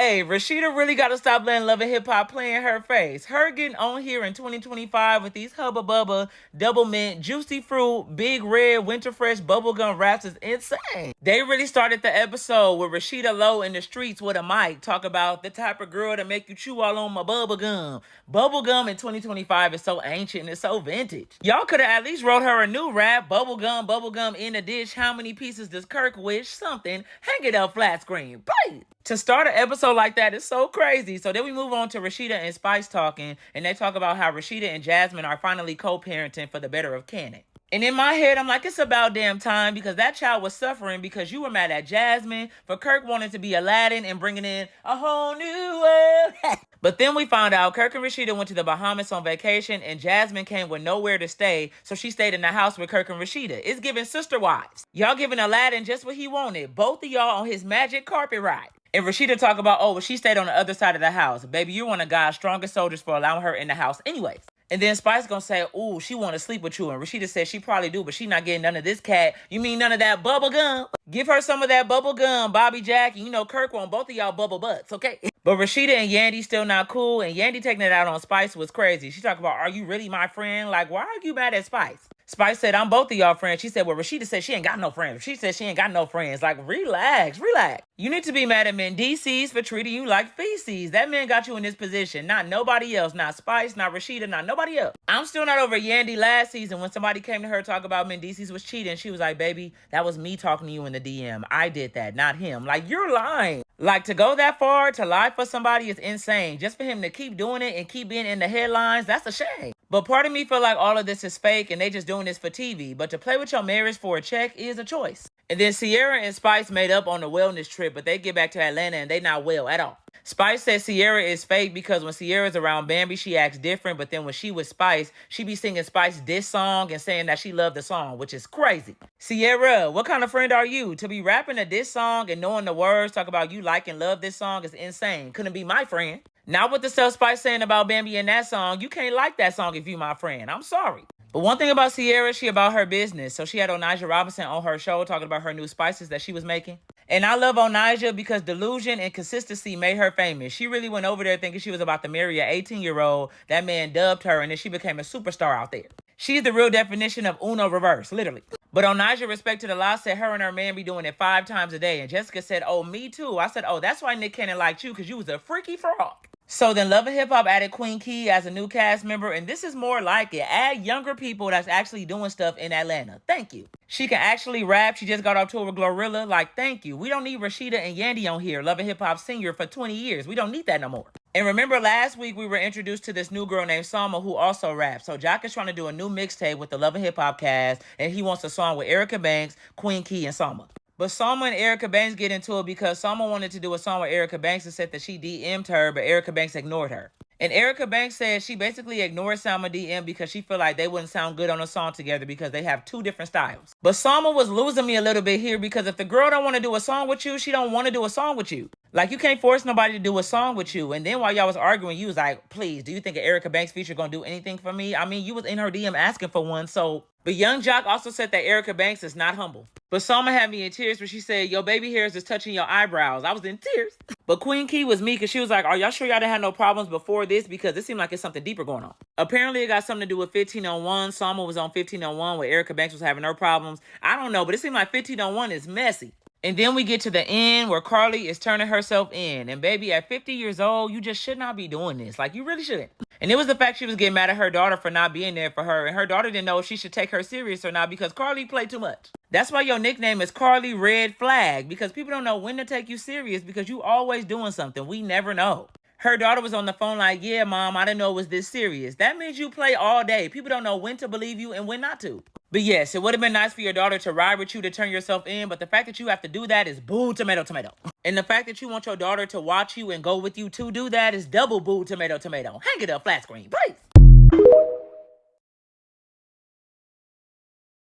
Hey, Rashida really got to stop letting Love and Hip Hop play in her face. Her getting on here in 2025 with these Hubba Bubba, Double Mint, Juicy Fruit, Big Red, Winter Fresh bubblegum raps is insane. They really started the episode with Rashida Lowe in the streets with a mic talk about the type of girl that make you chew all on my bubblegum. Bubblegum in 2025 is so ancient and it's so vintage. Y'all could have at least wrote her a new rap, bubblegum, bubblegum in a dish. How many pieces does Kirk wish? Something. Hang it up flat screen. Bye. To start an episode like that is so crazy. So then we move on to Rashida and Spice talking, and they talk about how Rashida and Jasmine are finally co-parenting for the better of Cannon. And in my head, I'm like, it's about damn time, because that child was suffering because you were mad at Jasmine for Kirk wanting to be Aladdin and bringing in a whole new world. But then we found out Kirk and Rashida went to the Bahamas on vacation, and Jasmine came with nowhere to stay, so she stayed in the house with Kirk and Rashida. It's giving sister wives. Y'all giving Aladdin just what he wanted. Both of y'all on his magic carpet ride. And Rashida talk about, oh, well, she stayed on the other side of the house. Baby, you're one of God's strongest soldiers for allowing her in the house anyways. And then Spice gonna say, ooh, she wanna sleep with you. And Rashida says she probably do, but she not getting none of this cat. You mean none of that bubble gum? Give her some of that bubble gum, Bobby Jack. And you know Kirk want both of y'all bubble butts, okay? But Rashida and Yandy still not cool. And Yandy taking it out on Spice was crazy. She talked about, are you really my friend? Like, why are you mad at Spice? Spice said, I'm both of y'all friends. She said, well, Rashida said she ain't got no friends. She said she ain't got no friends. Like, relax. You need to be mad at Mendices for treating you like feces. That man got you in this position. Not nobody else. Not Spice, not Rashida, not nobody else. I'm still not over Yandy last season when somebody came to her talk about Mendices was cheating. She was like, baby, that was me talking to you in the DM. I did that, not him. Like, you're lying. Like, to go that far, to lie for somebody is insane. Just for him to keep doing it and keep being in the headlines, that's a shame. But part of me feel like all of this is fake and they just doing this for TV. But to play with your marriage for a check is a choice. And then Sierra and Spice made up on the wellness trip, but they get back to Atlanta and they not well at all. Spice says Sierra is fake because when Sierra's around Bambi, she acts different. But then when she with Spice, she be singing Spice diss song and saying that she loved the song, which is crazy. Sierra, what kind of friend are you? To be rapping a diss song and knowing the words, talk about you like and love this song is insane. Couldn't be my friend. Not what the stuff Spice saying about Bambi in that song. You can't like that song if you my friend. I'm sorry. But one thing about Sierra, she about her business. So she had Onaja Robinson on her show talking about her new spices that she was making. And I love Onaja because delusion and consistency made her famous. She really went over there thinking she was about to marry an 18-year-old. That man dubbed her and then she became a superstar out there. She's the real definition of Uno reverse, literally. But Onaja, respect to the law, said her and her man be doing it 5 times a day. And Jessica said, oh, me too. I said, oh, that's why Nick Cannon liked you, because you was a freaky frog. So then Love and Hip Hop added Queen Key as a new cast member, and this is more like it. Add younger people that's actually doing stuff in Atlanta. Thank you. She can actually rap. She just got off tour with Glorilla. Like, thank you. We don't need Rashida and Yandy on here, Love and Hip Hop senior for 20 years. We don't need that no more. And remember last week we were introduced to this new girl named Salma who also raps. So Jock is trying to do a new mixtape with the Love and Hip Hop cast, and he wants a song with Erica Banks, Queen Key, and Salma. But Salma and Erica Banks get into it because Salma wanted to do a song with Erica Banks and said that she DM'd her, but Erica Banks ignored her. And Erica Banks said she basically ignored Salma DM because she feel like they wouldn't sound good on a song together because they have 2 different styles. But Salma was losing me a little bit here because if the girl don't want to do a song with you, she don't want to do a song with you. Like, you can't force nobody to do a song with you. And then while y'all was arguing, you was like, please, do you think an Erica Banks feature gonna do anything for me? I mean, you was in her DM asking for one, so... But Young Jock also said that Erica Banks is not humble. But Salma had me in tears when she said, your baby hairs is touching your eyebrows. I was in tears. But Queen Key was me because she was like, are y'all sure y'all didn't have no problems before this? Because it seemed like it's something deeper going on. Apparently, it got something to do with 1501. Salma was on 1501 where Erica Banks was having her problems. I don't know, but it seemed like 1501 is messy. And then we get to the end where Carly is turning herself in. And baby, at 50 years old, you just should not be doing this. Like, you really shouldn't. And it was the fact she was getting mad at her daughter for not being there for her. And her daughter didn't know if she should take her serious or not because Carly played too much. That's why your nickname is Carly Red Flag. Because people don't know when to take you serious because you always doing something. We never know. Her daughter was on the phone like, yeah, mom, I didn't know it was this serious. That means you play all day. People don't know when to believe you and when not to. But yes, it would have been nice for your daughter to ride with you to turn yourself in, but the fact that you have to do that is boo, tomato, tomato. And the fact that you want your daughter to watch you and go with you to do that is double boo, tomato, tomato. Hang it up, flat screen, please.